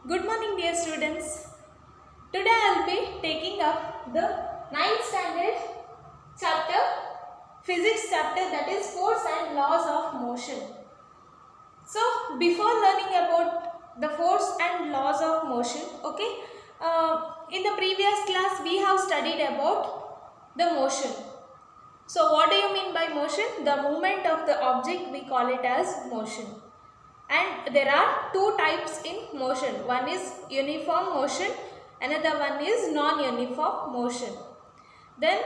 Good morning, dear students. Today I will be taking up the ninth standard chapter, physics chapter, that is force and laws of motion. So, before learning about the force and laws of motion, in the previous class we have studied about the motion. So, what do you mean by motion? The movement of the object, we call it as motion. And there are two types in motion. One is uniform motion, another one is non-uniform motion. Then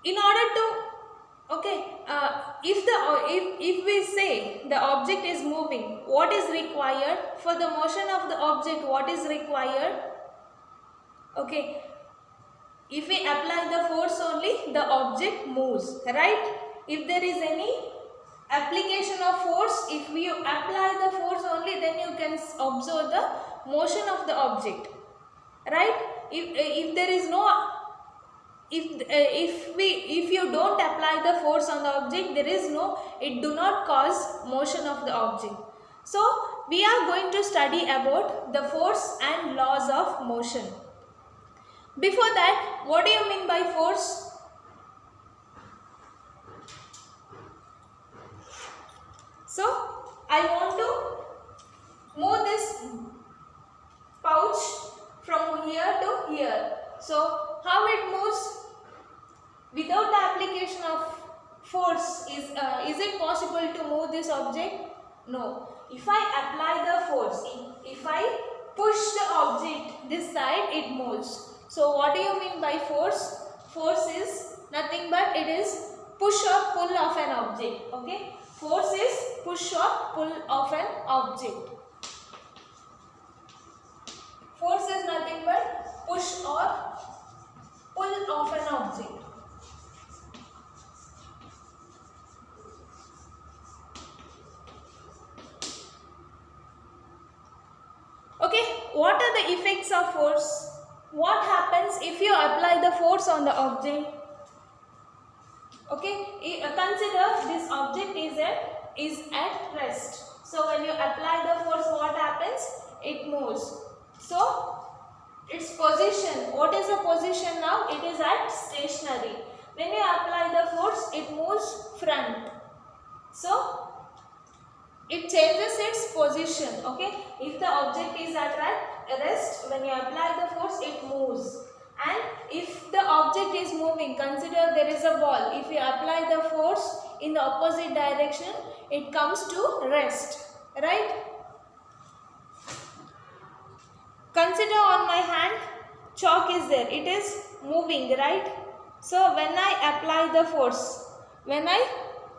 in order to if we say the object is moving, what is required for the motion of the object? What is required? Okay, if we apply the force only, the object moves, right? If there is any application of force, if you apply the force only, then you can observe the motion of the object, right? If there is no, if you don't apply the force on the object, there is no, it do not cause motion of the object. So we are going to study about the force and laws of motion. Before that, what do you mean by force? So I want to move this pouch from here to here. So how it moves? Without the application of force, is it possible to move this object? No. If I apply the force, if I push the object this side, it moves. So what do you mean by force? Force is nothing but it is push or pull of an object. Okay. Force is push or pull of an object. Force is nothing but push or pull of an object. Okay, what are the effects of force? What happens if you apply the force on the object? Okay, consider this object is at rest. So when you apply the force, what happens? It moves. So its position, what is the position now? It is at stationary. When you apply the force, it moves front. So it changes its position. Okay, if the object is at rest, when you apply the force, it moves. And if the object is moving, consider there is a ball. If you apply the force in the opposite direction, it comes to rest, right? Consider on my hand, chalk is there. It is moving, right? So when I apply the force, when I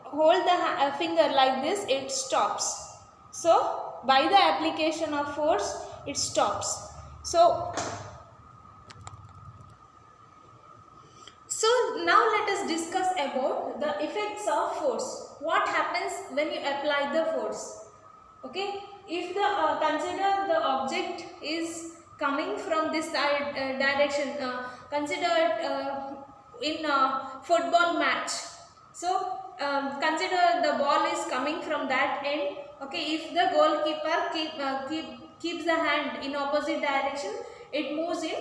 hold the finger like this, it stops. So by the application of force, it stops. So now let us discuss about the effects of force. What happens when you apply the force? Okay, if the consider the object is coming from this direction, consider in a football match. So consider the ball is coming from that end. Okay, if the goalkeeper keeps the hand in opposite direction, it moves in,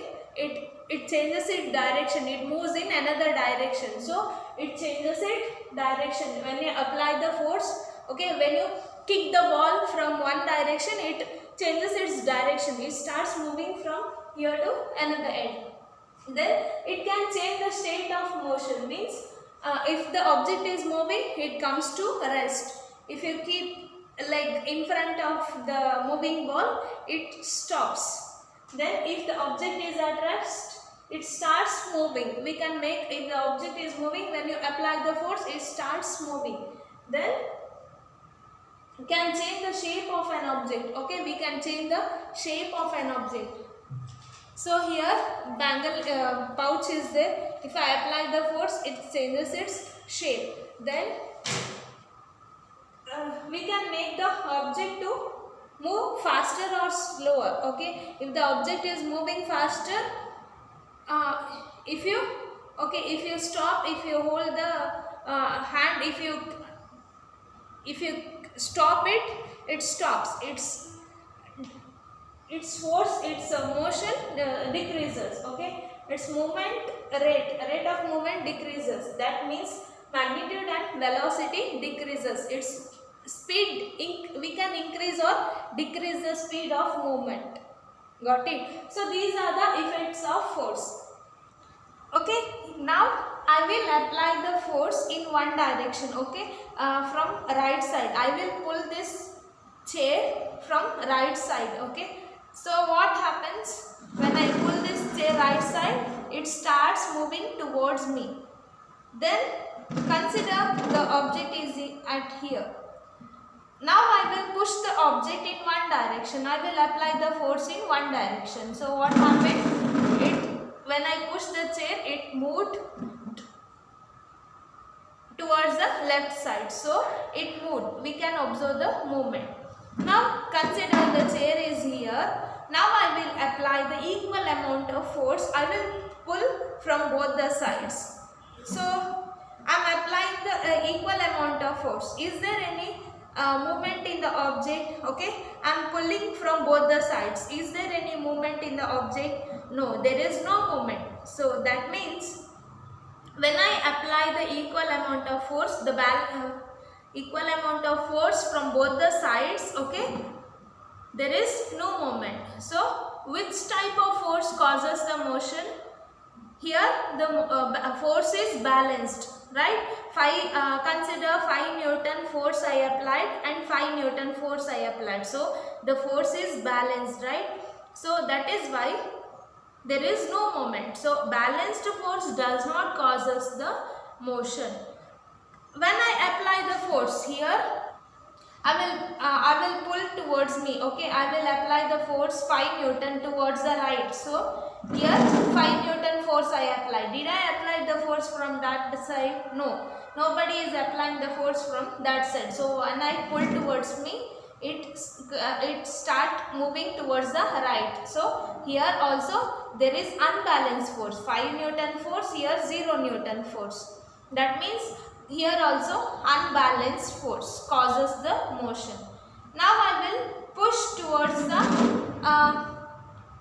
it changes its direction, it moves in another direction. So it changes its direction when you apply the force. Okay, when you kick the ball from one direction, it changes its direction, it starts moving from here to another end. Then it can change the state of motion, means if the object is moving, it comes to rest. If you keep like in front of the moving ball, it stops. Then if the object is at rest, it starts moving. We can make, if the object is moving, when you apply the force, it starts moving. Then you can change the shape of an object. Okay, we can change the shape of an object. So here pouch is there. If I apply the force, it changes its shape. Then we can make the object to move faster or slower. Okay, if the object is moving faster, if you stop, if you hold the hand, if you stop it, it stops. Its its force, its motion decreases. Okay, its movement rate of movement decreases. That means magnitude and velocity decreases. Its speed, we can increase or decrease the speed of movement. Got it? So these are the effects of force. Okay, now I will apply the force in one direction. Okay, from right side I will pull this chair from right side. Okay, so what happens when I pull this chair right side? It starts moving towards me. Then consider the object is at here. Now I will push the object in one direction. I will apply the force in one direction. So what happened? When I push the chair, it moved towards the left side. So it moved. We can observe the movement. Now consider the chair is here. Now I will apply the equal amount of force. I will pull from both the sides. So I am applying the equal amount of force. Is there any movement in the object? Okay, I am pulling from both the sides. Is there any movement in the object? No, there is no movement. So that means when I apply the equal amount of force, the equal amount of force from both the sides, okay, there is no movement. So which type of force causes the motion? Here the force is balanced, right? Consider 5 Newton force I applied and 5 Newton force I applied. So the force is balanced, right? So that is why there is no moment. So balanced force does not causes the motion. When I apply the force here, I will pull towards me. Okay, I will apply the force 5 Newton towards the right. So here 5 Newton force I applied. Did I apply the force from that side? No. Nobody is applying the force from that side. So when I pull towards me, it start moving towards the right. So here also there is unbalanced force. 5 Newton force, here 0 Newton force. That means here also unbalanced force causes the motion. Now I will push towards the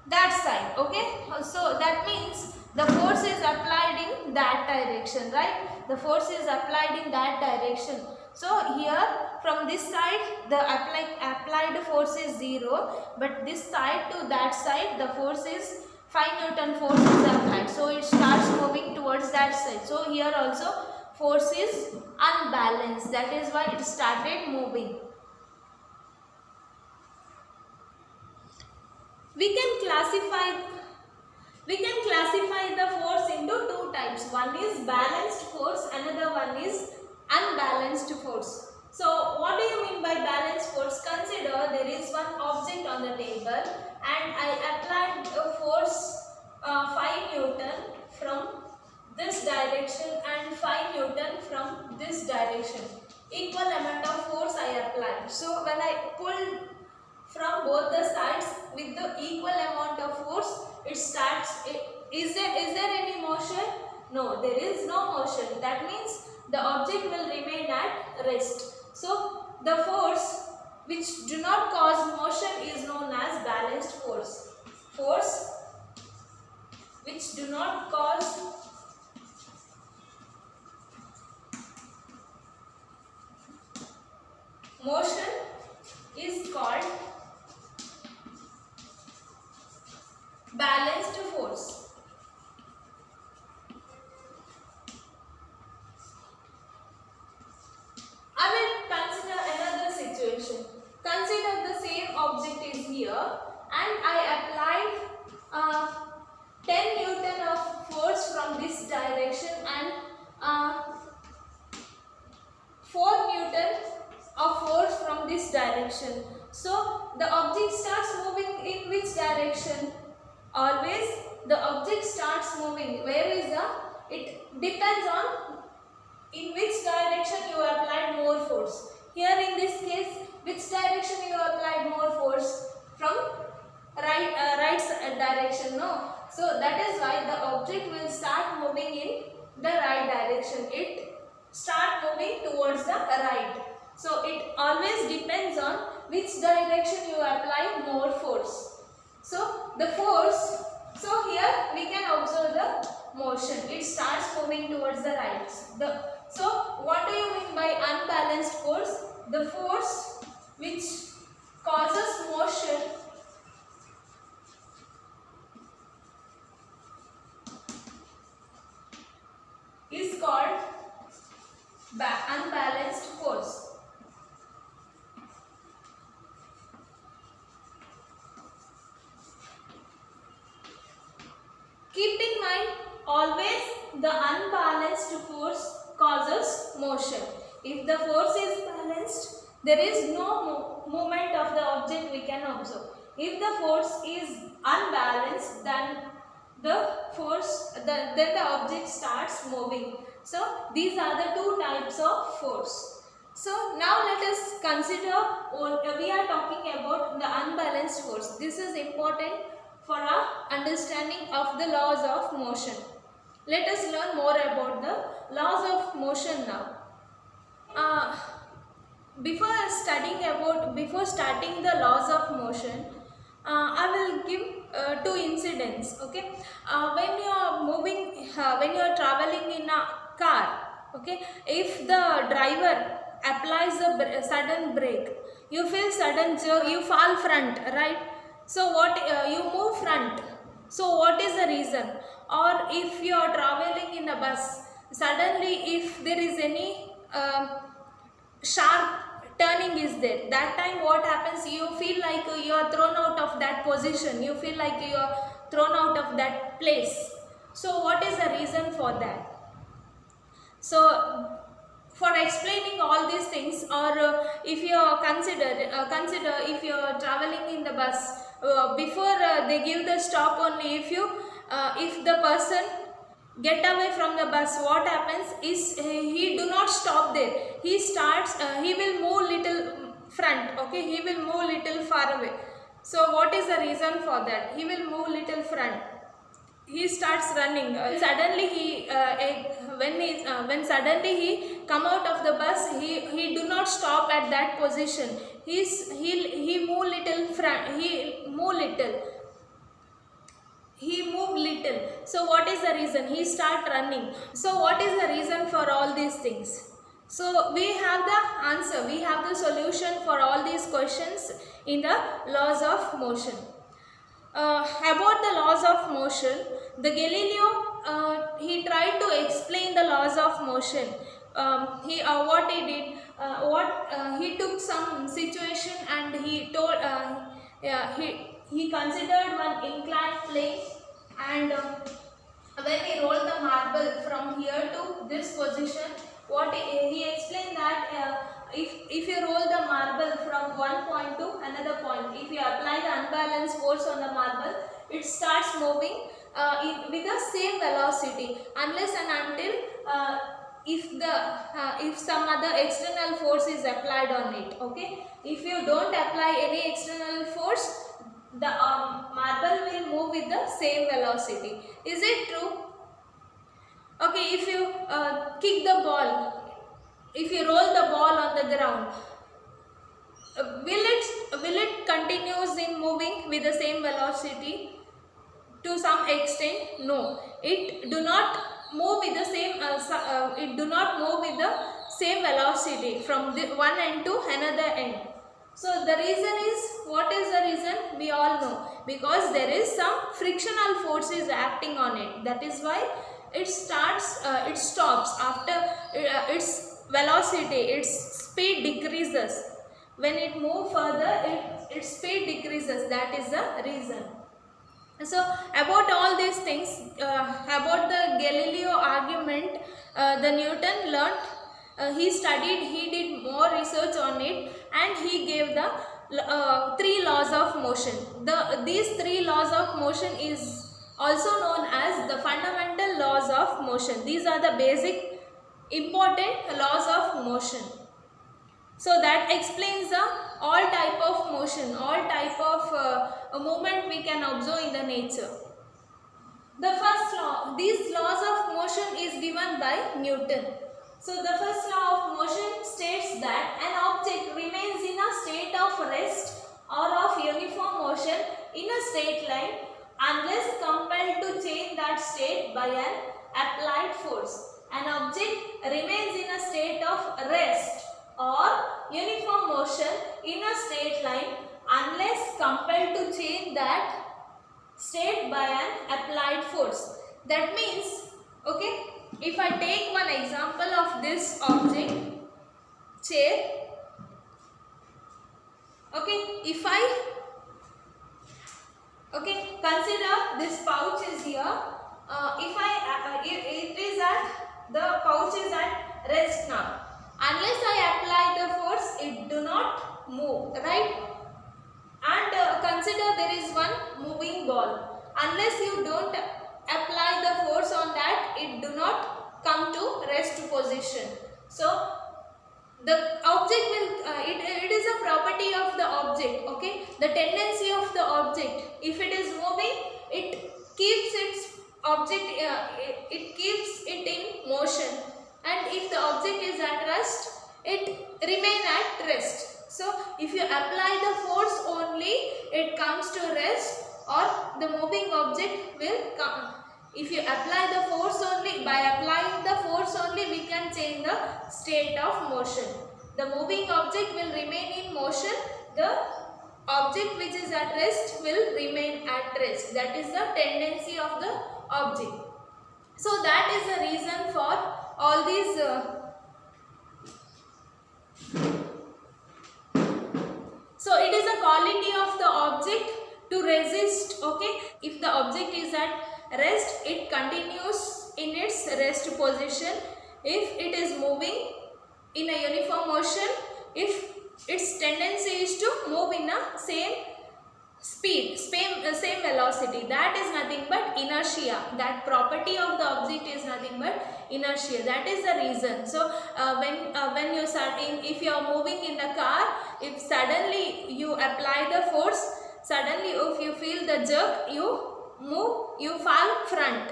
that side. Okay, so that means the force is applied in that direction, right? The force is applied in that direction. So here from this side the applied force is 0, but this side to that side the force is 5 Newton force is applied. So it starts moving towards that side. So here also force is unbalanced. That is why it started moving. We can classify the force into two types. One is balanced force, another one is unbalanced force. So what do you mean by balanced force? Consider there is one object on the table and I applied a force 5 Newton from this direction and 5 Newton from this direction. Equal amount of force I applied. So when I pulled from both the sides with the equal amount of force, it starts. Is there any motion? No, there is no motion. That means the object will remain at rest. So the force which do not cause motion is known as balanced force. Force which do not cause motion is called balanced force. I will consider another situation. Consider the same object is here and I applied 10 Newton of force from this direction and 4 Newton of force from this direction. So the object starts moving in which direction? Always the object starts moving. Where is the? It depends on in which direction you applied more force. Here in this case, which direction you applied more force? From right direction, no? So that is why the object will start moving in the right direction. It start moving towards the right. So it always depends on which direction you apply more force. So the force, so here we can observe the motion. It starts moving towards the right. So what do you mean by unbalanced force? The force which causes motion is called unbalanced force. Keep in mind, always the unbalanced force causes motion. If the force is balanced, there is no movement of the object we can observe. If the force is unbalanced, then then the object starts moving. So these are the two types of force. So now let us consider, we are talking about the unbalanced force. This is important for our understanding of the laws of motion. Let us learn more about the laws of motion now. Before starting the laws of motion, I will give two incidents. Okay, when you are moving, when you are traveling in a car, okay, if the driver applies a sudden brake, you feel sudden jerk, you fall front, right? So what you move front. So what is the reason? Or if you are traveling in a bus, suddenly if there is any sharp turning is there, that time what happens? You feel like you are thrown out of that position. You feel like you are thrown out of that place. So what is the reason for that? So for explaining all these things, or if you consider if you are traveling in the bus, before they give the stop only, if the person get away from the bus, what happens is he do not stop there. He starts, he will move little front, okay, he will move little far away. So what is the reason for that? He will move little front. He starts running. Suddenly when suddenly he come out of the bus, he do not stop at that position. He move little front. He move little. So what is the reason? He start running. So what is the reason for all these things? So we have the answer. We have the solution for all these questions in the laws of motion. About the laws of motion, the Galileo, he tried to explain the laws of motion. What he did, he took some situation and he told, he considered one inclined plane, and when he rolled the marble from here to this position, what he explained that if you roll the marble from one point to another point, if you apply the unbalanced force on the marble, it starts moving with the same velocity, unless and until if some other external force is applied on it. Okay, if you don't apply any external force, the marble will move with the same velocity. Is it true? Okay, if you kick the ball, if you roll the ball on the ground, will it continues in moving with the same velocity? To some extent, no. It do not move with the same. It do not move with the same velocity from one end to another end. So the reason is, what is the reason? We all know, because there is some frictional force is acting on it. That is why it stops after its velocity, its speed decreases. When it moves further, its speed decreases. That is the reason. So about all these things, about the Galileo argument, the Newton learnt, he studied, he did more research on it, and he gave the three laws of motion. These three laws of motion is also known as the fundamental laws of motion. These are the basic important laws of motion. So that explains the all type of motion, all type of movement we can observe in the nature. The first law, these laws of motion is given by Newton. So the first law of motion states that an object remains in a state of rest or of uniform motion in a straight line unless compelled to change that state by an applied force. An object remains in a state of rest or uniform motion in a straight line unless compelled to change that state by an applied force. That means, okay, if I take one example of this object, chair, okay, if I, okay, consider this pouch is here, it is at, the pouch is at rest now. Unless I apply the force, it do not move, right? And consider there is one moving ball. Unless you don't apply the force on that, it do not come to rest position. So the object will, it is a property of the object, okay? The tendency of the object, if it is moving, it keeps its object, it keeps it in motion, and if the object is at rest, it remain at rest. So if you apply the force only, it comes to rest, or the moving object will come. If you apply the force only, by applying the force only, we can change the state of motion. The moving object will remain in motion, the object which is at rest will remain at rest. That is the tendency of the object. So that is the reason for all these so it is a quality of the object to resist, okay? If the object is at rest, it continues in its rest position. If it is moving in a uniform motion, if its tendency is to move in a same speed, same velocity, that is nothing but inertia. That property of the object is nothing but inertia. That is the reason. So when you start in, if you are moving in a car, if suddenly you apply the force, suddenly if you feel the jerk, you move, you fall front,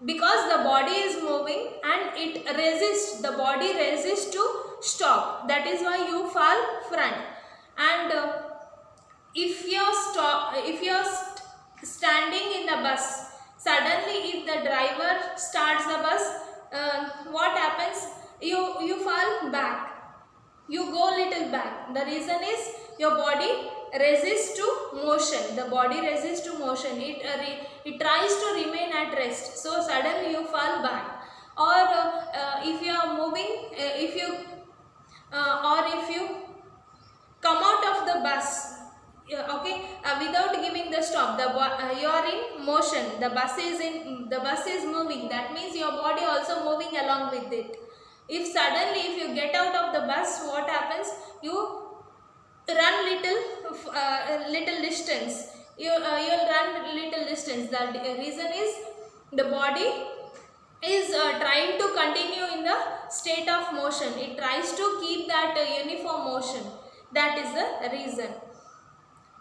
because the body is moving and it resists, the body resists to stop. That is why you fall front. And if you're standing in the bus, suddenly if the driver starts the bus, what happens? You fall back, you go little back. The reason is your body resists to motion. The body resists to motion. It tries to remain at rest. So suddenly you fall back. Or if you are moving, if you come out of the bus, okay, without giving the stop, you are in motion. The bus is moving. That means your body also moving along with it. If suddenly if you get out of the bus, what happens? You run little distance. You'll run little distance. The reason is the body is trying to continue in the state of motion. It tries to keep that uniform motion. That is the reason.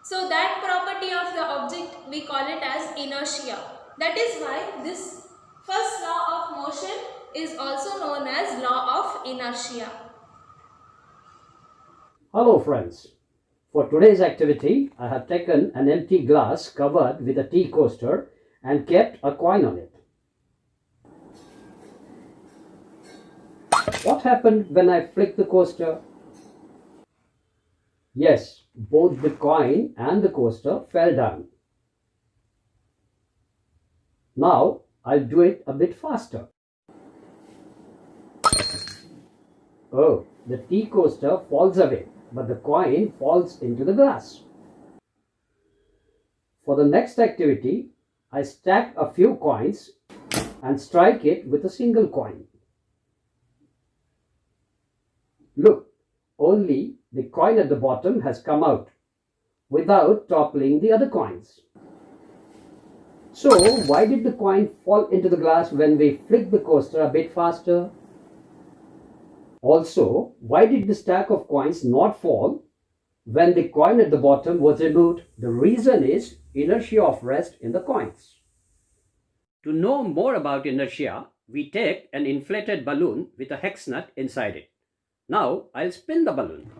So that property of the object, we call it as inertia. That is why this first law of motion is also known as law of inertia. Hello friends. For today's activity, I have taken an empty glass covered with a tea coaster and kept a coin on it. What happened when I flicked the coaster? Yes, both the coin and the coaster fell down. Now I'll do it a bit faster. Oh, the tea coaster falls away, but the coin falls into the glass. For the next activity, I stack a few coins and strike it with a single coin. Look, only the coin at the bottom has come out without toppling the other coins. So, why did the coin fall into the glass when we flicked the coaster a bit faster? Also, why did the stack of coins not fall when the coin at the bottom was removed? The reason is inertia of rest in the coins. To know more about inertia, we take an inflated balloon with a hex nut inside it. Now I'll spin the balloon.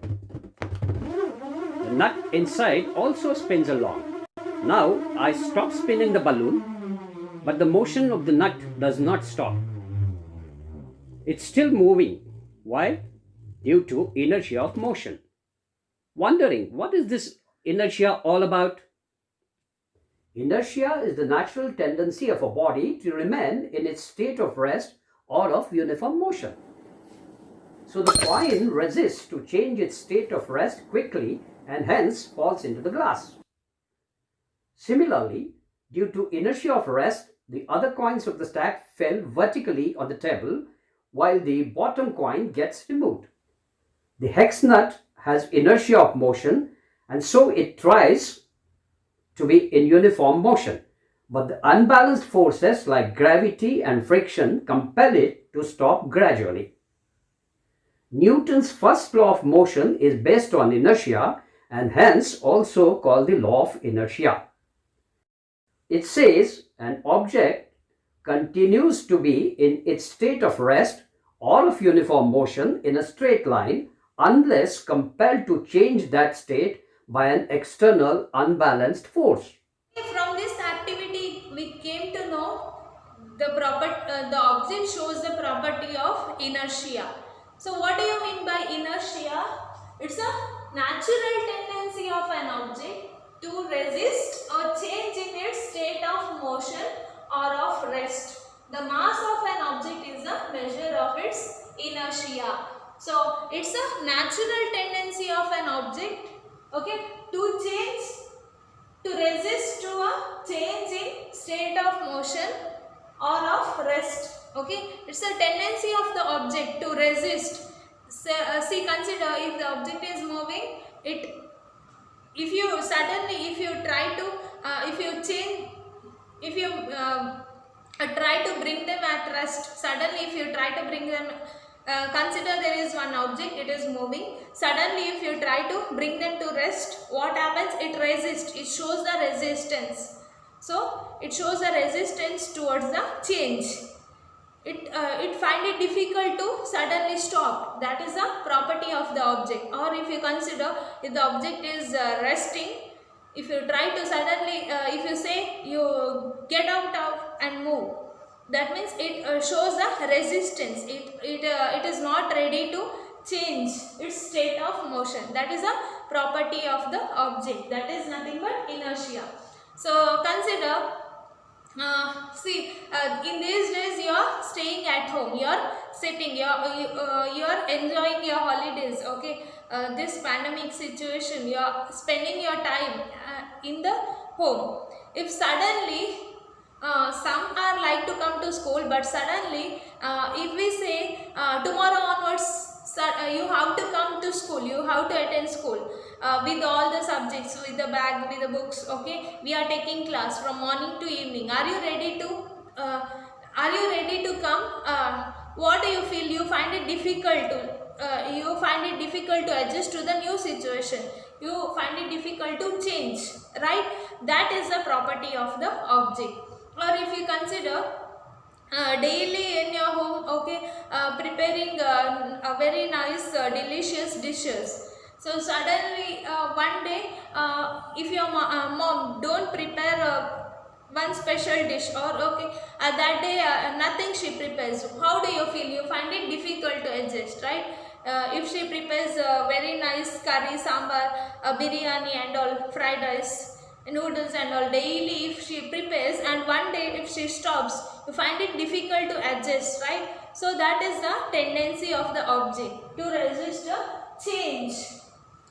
The nut inside also spins along. Now I stop spinning the balloon, but the motion of the nut does not stop. It's still moving. Why? Due to inertia of motion. Wondering, what is this inertia all about? Inertia is the natural tendency of a body to remain in its state of rest or of uniform motion. So the coin resists to change its state of rest quickly and hence falls into the glass. Similarly, due to inertia of rest, the other coins of the stack fell vertically on the table while the bottom coin gets removed. The hex nut has inertia of motion and so it tries to be in uniform motion, but the unbalanced forces like gravity and friction compel it to stop gradually. Newton's first law of motion is based on inertia and hence also called the law of inertia. It says an object continues to be in its state of rest or of uniform motion in a straight line unless compelled to change that state by an external unbalanced force. From this activity, we came to know the object shows the property of inertia. So what do you mean by inertia? It's a natural tendency of an object to resist or change in its state of motion or of rest. The mass of an object is a measure of its inertia. So it's a natural tendency of an object, okay, to resist to a change in state of motion or of rest. Okay, it's a tendency of the object to resist. So, see, consider if the object is moving, if you try to bring them at rest, suddenly if you try to bring them, consider there is one object, it is moving. Suddenly if you try to bring them to rest, what happens? It resists, it shows the resistance. So it shows the resistance towards the change. It find it difficult to suddenly stop. That is a property of the object. Or if you consider if the object is resting, if you try to suddenly, if you say you get out of and move, that means it shows the resistance. It is not ready to change its state of motion. That is a property of the object. That is nothing but inertia. So consider, in these days you are staying at home, you are sitting, you are enjoying your holidays, okay. This pandemic situation, you are spending your time in the home. If suddenly some are like to come to school, but suddenly if we say tomorrow onwards you have to come to school, you have to attend school with all the subjects, with the bag, with the books, okay, we are taking class from morning to evening. Are you ready to come? What do you feel? You find it difficult to adjust to the new situation. You find it difficult to change, right? That is the property of the object. Or if you consider daily in your home, okay, preparing a very nice delicious dishes. So suddenly one day if your mom don't prepare one special dish, or okay, that day nothing she prepares, how do you feel? You find it difficult to adjust, right? If she prepares very nice curry, sambar, biryani and all, fried rice, noodles and all daily if she prepares, and one day if she stops, you find it difficult to adjust, right? So that is the tendency of the object to resist a change.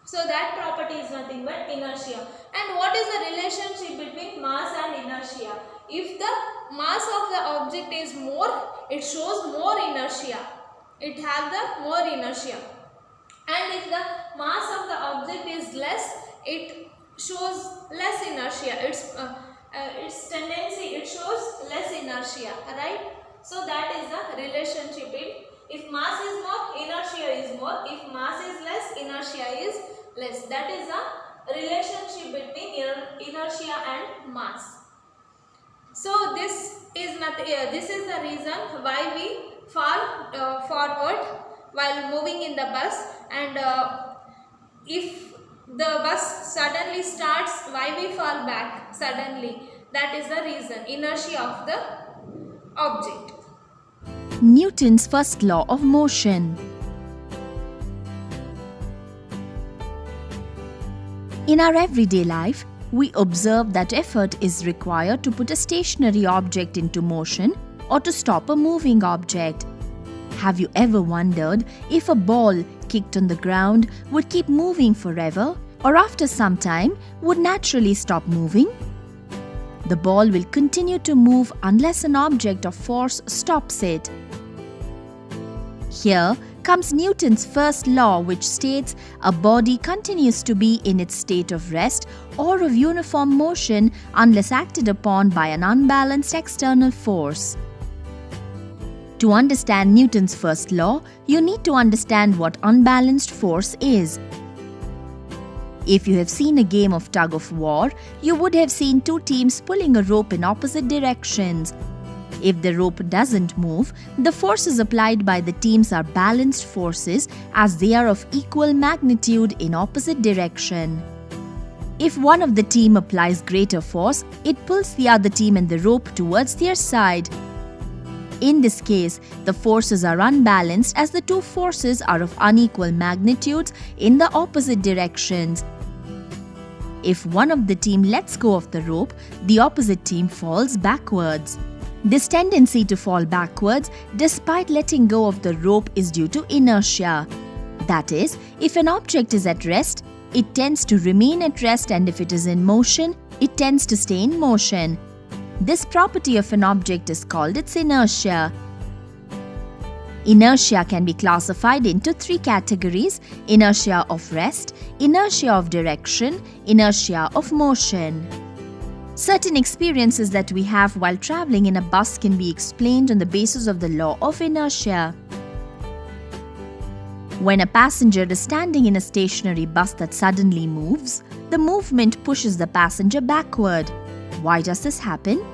So that property is nothing but inertia. And what is the relationship between mass and inertia? If the mass of the object is more, it shows more inertia. It has the more inertia. And if the mass of the object is less, it shows less inertia. Its tendency, it shows less inertia, right? So that is the relationship. If mass is more, inertia is more. If mass is less, inertia is less. That is the relationship between inertia and mass. So this is nothing. This is the reason why we fall forward while moving in the bus, and if the bus suddenly starts, why we fall back suddenly? That is the reason, inertia of the object. Newton's first law of motion. In our everyday life, we observe that effort is required to put a stationary object into motion or to stop a moving object. Have you ever wondered if a ball kicked on the ground would keep moving forever, or after some time would naturally stop moving? The ball will continue to move unless an object of force stops it. Here comes Newton's first law, which states a body continues to be in its state of rest or of uniform motion unless acted upon by an unbalanced external force. To understand Newton's first law, you need to understand what unbalanced force is. If you have seen a game of tug of war, you would have seen two teams pulling a rope in opposite directions. If the rope doesn't move, the forces applied by the teams are balanced forces as they are of equal magnitude in opposite direction. If one of the team applies greater force, it pulls the other team and the rope towards their side. In this case, the forces are unbalanced as the two forces are of unequal magnitudes in the opposite directions. If one of the team lets go of the rope, the opposite team falls backwards. This tendency to fall backwards despite letting go of the rope is due to inertia. That is, if an object is at rest, it tends to remain at rest, and if it is in motion, it tends to stay in motion. This property of an object is called its inertia. Inertia can be classified into three categories: inertia of rest, inertia of direction, inertia of motion. Certain experiences that we have while traveling in a bus can be explained on the basis of the law of inertia. When a passenger is standing in a stationary bus that suddenly moves, the movement pushes the passenger backward. Why does this happen?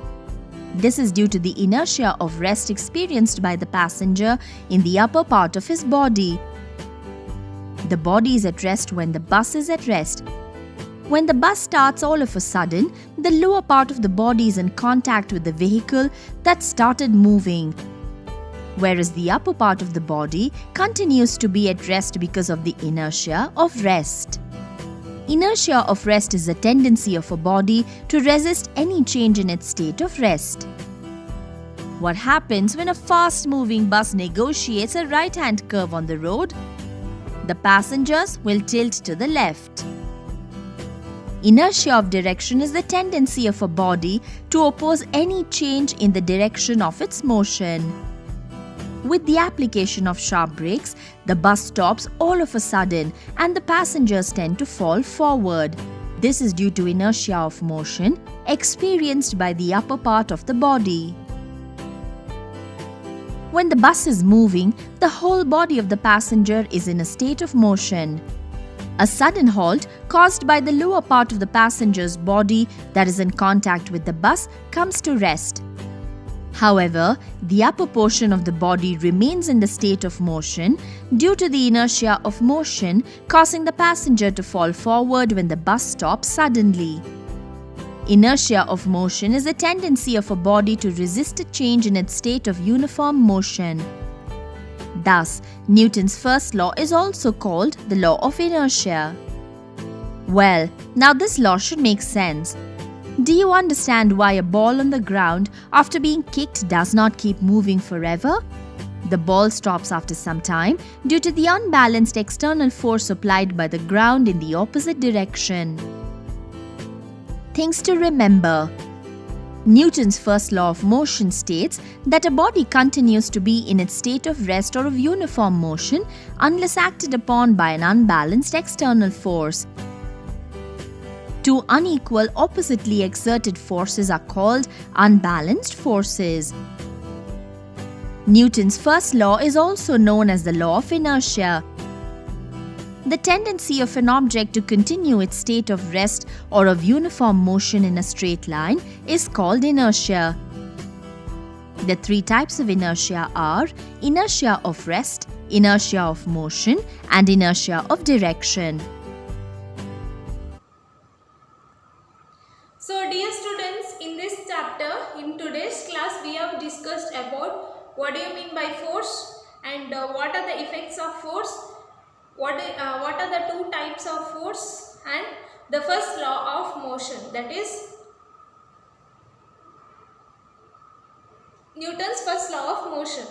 This is due to the inertia of rest experienced by the passenger in the upper part of his body. The body is at rest when the bus is at rest. When the bus starts, all of a sudden, the lower part of the body is in contact with the vehicle that started moving, whereas the upper part of the body continues to be at rest because of the inertia of rest. Inertia of rest is a tendency of a body to resist any change in its state of rest. What happens when a fast-moving bus negotiates a right-hand curve on the road? The passengers will tilt to the left. Inertia of direction is the tendency of a body to oppose any change in the direction of its motion. With the application of sharp brakes, the bus stops all of a sudden and the passengers tend to fall forward. This is due to inertia of motion experienced by the upper part of the body. When the bus is moving, the whole body of the passenger is in a state of motion. A sudden halt caused by the lower part of the passenger's body that is in contact with the bus comes to rest. However, the upper portion of the body remains in the state of motion due to the inertia of motion, causing the passenger to fall forward when the bus stops suddenly. Inertia of motion is a tendency of a body to resist a change in its state of uniform motion. Thus, Newton's first law is also called the law of inertia. Well, now this law should make sense. Do you understand why a ball on the ground after being kicked does not keep moving forever? The ball stops after some time due to the unbalanced external force applied by the ground in the opposite direction. Things to remember. Newton's first law of motion states that a body continues to be in its state of rest or of uniform motion unless acted upon by an unbalanced external force. Two unequal, oppositely exerted forces are called unbalanced forces. Newton's first law is also known as the law of inertia. the tendency of an object to continue its state of rest or of uniform motion in a straight line is called inertia. The three types of inertia are inertia of rest, inertia of motion, and inertia of direction. So dear students, in this chapter, in today's class, we have discussed about what do you mean by force and what are the effects of force, what are the two types of force, and the first law of motion, that is Newton's first law of motion.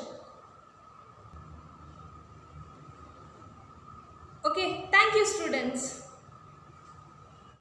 Okay, thank you students.